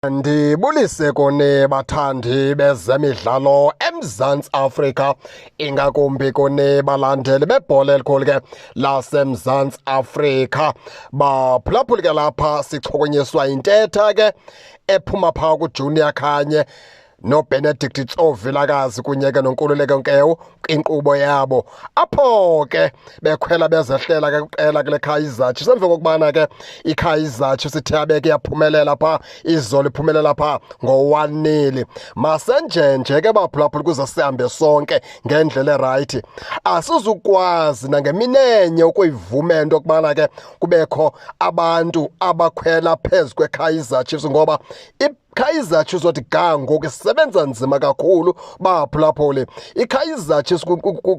Ndibulise kone bathandi bezemidlalo eMzantsi Afrika, ingakumbi kone balandeli bebhola elikhulu ke laseMzantsi Afrika. Baphulaphuli ke lapha sichokonyiswa intetha ke ephuma phaa kuJunior Khanye noBenedict Vilakazi kunye ke noNkululeko Nkewu kwinkqubo yabo, apho ke bekhwela bezehlela ke kuqela kule Kaizer Chiefs emva kokubana ke iKaizer Chiefs ithe abeke yaphumelela phaa, izolo iphumelela phaa ngo-1-0. Masenjenje ke baphulaphula kuze sihambe sonke ngendlela erayithi. Asizukwazi nangeminenye ukuyivumela into yokubana ke kubekho abantu abakhwela phezu kweKaizer Chiefs, ngoba Kaizer Chiefs wathi ga ngoku sisebenza nzima kakhulu baphulaphuli. iKaizer Chiefs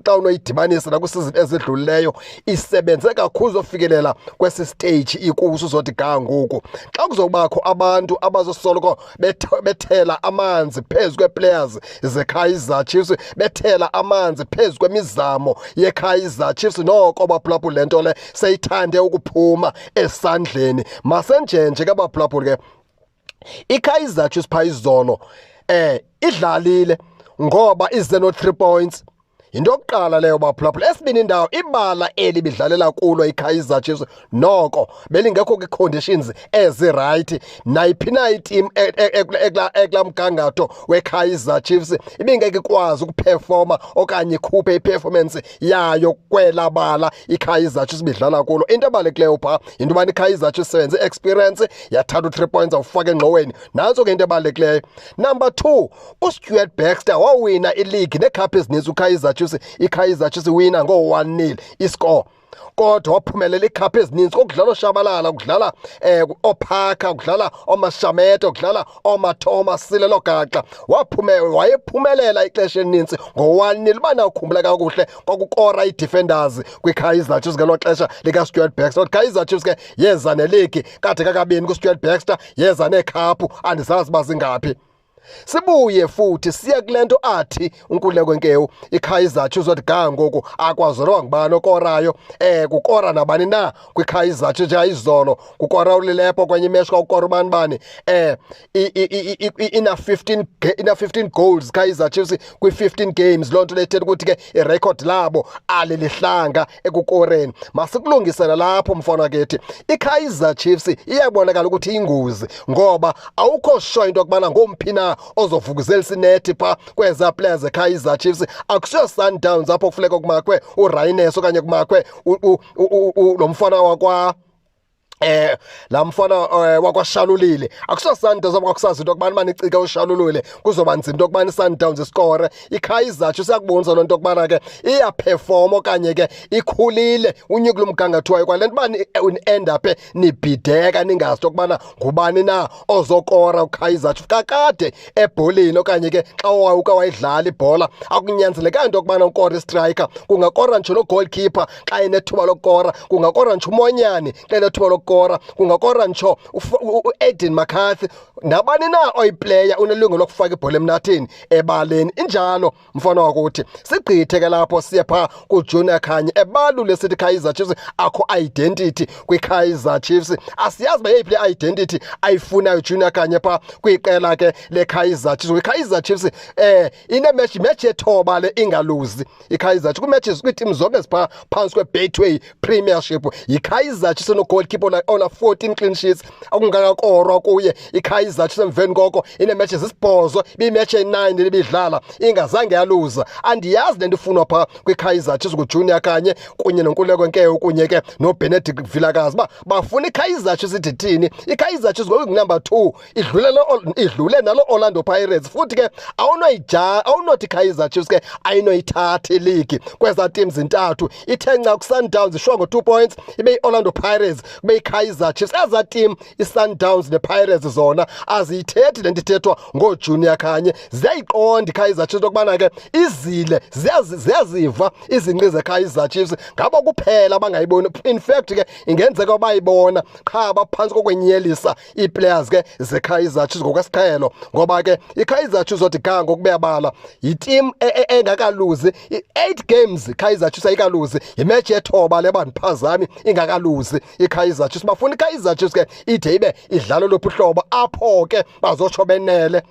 xa unoyidibanisa nakwisizini ezidlulileyo isebenze kakhulu zofikelela kwesi stage ikuso zothi ga ngoku. Xa kuzobakho abantu abazosoloko bethela amanzi phezu kweeplayers zeKaizer Chiefs, bethela amanzi phezu kwemizamo yeKaizer Chiefs, noko baphulaphuli le nto le seyithande ukuphuma esandleni. Masenjenje ke baphulaphuli ke iKaizer Chiefs phayizolo idlalile ngoba ize no-3 points. Into yokuqala leyo baphulaphula. Esibini indawo, ibala eli bidlalela kulo iKaizer Chiefs noko belingekho kwi-conditions ezirayithi. Nayiphi na iteam ekula mgangatho weKaizer Chiefs ibingeke ikwazi ukuperforma okanye ikhuphe iperformance yayo kwela bala iKaizer Chiefs bidlala kulo. Into ebalulekileyo phaa yinto yobana iKaizer Chiefs sebenze experience, yathatha u-3 points awufaka engqoweni. Nantso ke into ebalulekileyo. Number 2, uStuart Baxter wawina ileague neekhaphu ezininzi uKaizer Chiefs. iKaizer Chiefs wina ngo-1-0 iscore, kodwa waphumelela iikhaphu ezininzi. Kokudlala oshabalala, kudlala oParker, kudlala oMashamete, kudlala oMathoma Silelo Gaxa. Wayephumelela ixesha elinintsi ngo-1-0. Banawukhumbula kakuhle kwakukora ii-defenders kwiKaizer Chiefs ngelo xesha likaStuart Baxter. Kaizer Chiefs ke yeza neligi kade kakabini kuStuart Baxter, yeza neekhaphu andizazi uba zingaphi. Sibuye futhi siya kule nto athi uNkululeko Nkewu iKaizer Chiefs wathi ga ngoku akwaziwa ngubani okorayo. Kukora nabani na kwiKaizer Chiefs. Izolo kukora uLilepo kwenye imeshi kwakukora ubani bani. Ina 15 goals Kaizer Chiefs kwi-15 games. Loo nto lethetha ukuthi ke irekhodi labo alilihlanga ekukoreni. Masikulungisela lapho mfana wakethi. iKaizer Chiefs iyabonakala ukuthi ingozi, ngoba awukho sure into yokubana ngomphi na ozovukuzelisa inethi phaa kweza players eKaizer Chiefs. Akusiyo Sundowns apho kufuneka kumakwe uRhaynes okanye kumakwe lo mfana wakwa la mfana wakwaShalulile. Akusiyo Sundowns apho kwakusazi into yokubana manicika uShalulile kuzoba nzima into yokubana iSundowns iskore. iKaizer Chiefs iyakubonisa loo nto yokubana ke iyaperforma okanye ke ikhulile unyuke lo mgangatho wayo kwale nto uba end up nibhideka ningazi into yokubana ngubani na ozokora uKaizer Chiefs. Kakade ebholeni okanye ke xa wawuka wayidlala ibhola akunyanzelekanga into yokubana ukore istriker. Kungakora nje no-goalkeeper xa enethuba lokukora, kungakora nje uMonyane xa enethuba lokukora, kungakora ntsho uAiden McCarthy. Nabani na oyiplayer unelungelo lokufaka ibhola emnatheni ebaleni. Injalo mfana wakuthi sigqithe ke lapho siye phaa kuJunior Khanye ebalule sithi iKaizer Chiefs akho identity kwiKaizer Chiefs. Asiyazi uba yeyiphi le identity ayifunayo uJunior Khanye phaa kwiqela ke leKaizer Chiefs. iKaizer Chiefs inematch yethoba le ingaluzi iKaizer Chiefs kwiimatches kwiitimu zonke eziphaa phantsi kweBetway Premiership. yiKaizer Chiefs no-goalkeeper ona 14 clean sheets, akungakakorwa kuye iKaizer Chiefs. Emveni koko inematches isibhozo, ibimatch e9 ibidlala ingazange yaluza. Andiyazi le nto ifunwa phaa kwiKaizer Chiefs nguJunior Khanye kunye noNkululeko Nkewu kunye ke noBenedict Vilakazi uba bafuna iKaizer Chiefs idithini. iKaizer Chiefs ngoku number 2 idlule nalo Orlando Pirates. Futhi ke awunothi iKaizer Chiefs ke ayinoyithatha iligi kweza teams zintathu. Ithe nca kuSundowns ishwa ngo-2 points, ibe iOrlando Pirates kube iKaizer Chiefs. Eza team iSundowns nePirates zona aziyithethi le nto ithethwa ngoJunior Khanye. Ziyayiqonda iKaizer Chiefs okubana ke izile ziyaziva izinqi zeKaizer Chiefs, ngabo kuphela abangayiboni. In fact ke ingenzeka bayibona qha baphantsi kokwenyelisa iiplayers ke zeKaizer Chiefs ngokwesiqhelo, ngoba ke iKaizer Chiefs othi ga ngokubeyabala yiteam engakaluzi 8 games. iKaizer Chiefs ayikaluzi, yimatch yethoba le bandiphazami ingakaluzi iKaizer Chiefs Chiefs bafuna iKaizer Chiefs ke ide ibe idlalo lophuhlobo apho ke bazotsho benele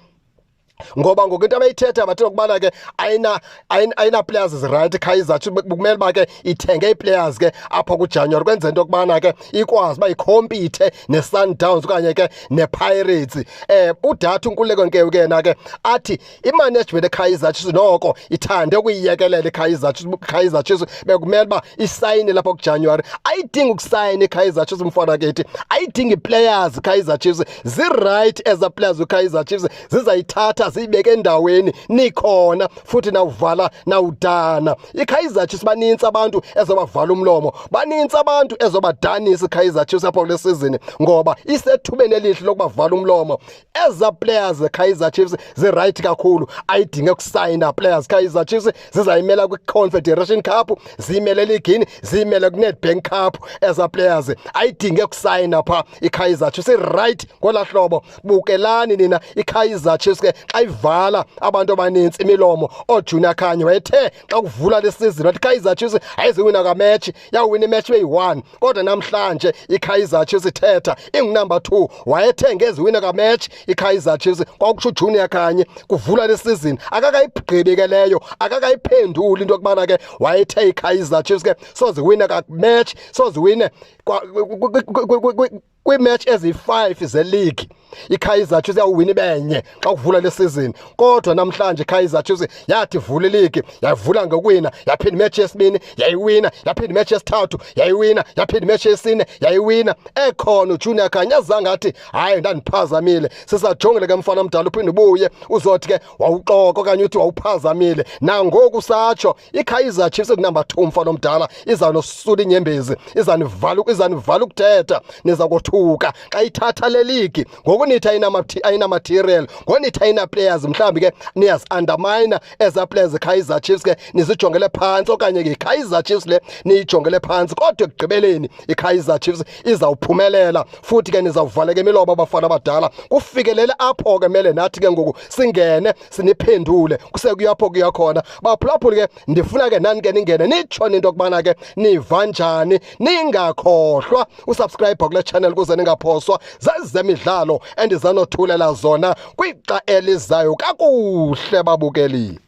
ngoba ngokunto abayithetha bathi ukubana ke ayina players right Kaizer Chiefs kumele ba ke ithenge iplayers ke apha kuJanuary kwenza into kubana ke ikwazi ba ikompete neSundowns okanye ke nePirates uDathu Nkululeko Nkeke ke athi imanagement eKaizer Chiefs noko ithande ukuyiyekelela iKaizer Chiefs bekumele ba isayine lapha kuJanuary ayidingi ukusayina iKaizer Chiefs mfana kethi ayidingi players Kaizer Chiefs right as a players uKaizer Chiefs zizayithatha zibeke endaweni nikhona futhi nawuvala nawudana iKaizer Chiefs baninzi abantu ezobavala umlomo baninzi abantu ezobadanisa iKaizer Chiefs apha kule season ngoba isethubeni elihle lokubavala umlomo eza players eKaizer Chiefs right kakhulu ayidinge ukusayina players Kaizer Chiefs zizayimela kwiConfederation Cup zimele ligini zimele kuNedbank Cup eza players ayidinge ukusayina pha iKaizer Chiefs right ngolahlobo bukelani nina iKaizer Chiefs ke ayivala abantu abaninzi imilomo oJunior Khanye wethe xa kuvula lesizini wathi iKaizer Chiefs ayiziwina ka match yawina imatch beyi1 kodwa namhlanje iKaizer Chiefs ithetha ingunumber 2 wayethe ngeziwina ka match iKaizer Chiefs kwakusho uJunior Khanye kuvula lesizini akakayibhqibekeleyo akakayiphenduli into kubana ke wayethe iKaizer Chiefs ke soziwina ka match soziwine kwi-match ezi5 ze-league iKaizer Chiefs yawina benye xa kuvula lesizini kodwa namhlanje iKaizer Chiefs yathi vula ileague yavula ngokuwina yaphinda imatch yesibini yayiwina yaphinda imatch yesithathu yayiwina yaphinda imatch yesine yayiwina ekhona uJunior Khanye azange athi hayi ndandiphazamile sisajongele ke mfana mdala uphinde ubuye uzothi ke wawuxoko okanye uthi wawuphazamile nangoku satsho iKaizer Chiefs kunumber 2 mfana omdala izanosula inyembezi izanivala ukuthetha niza kothuka xa ithatha le league ngokunitha ayina material ngonitha ayina players mhlambi ke niyas undermine as a players Kaizer Chiefs ke nizijongele phansi okanye ke iKaizer Chiefs le niyijongele phansi kodwa ekugqibeleni iKaizer Chiefs izawuphumelela futhi ke nizawuvaleka imilomo abafana abadala kufikelele apho ke mele nathi ke ngoku singene siniphendule kusekuyapho kuyakhona baphulaphuli ke ndifuna ke nani ke ningene nitshone into kubana ke niva njani ningakhohlwa usubscribe kule channel kuze ningaphoswa zezemidlalo endizanothulela zona kwixa elizayo kakuhle babukeli.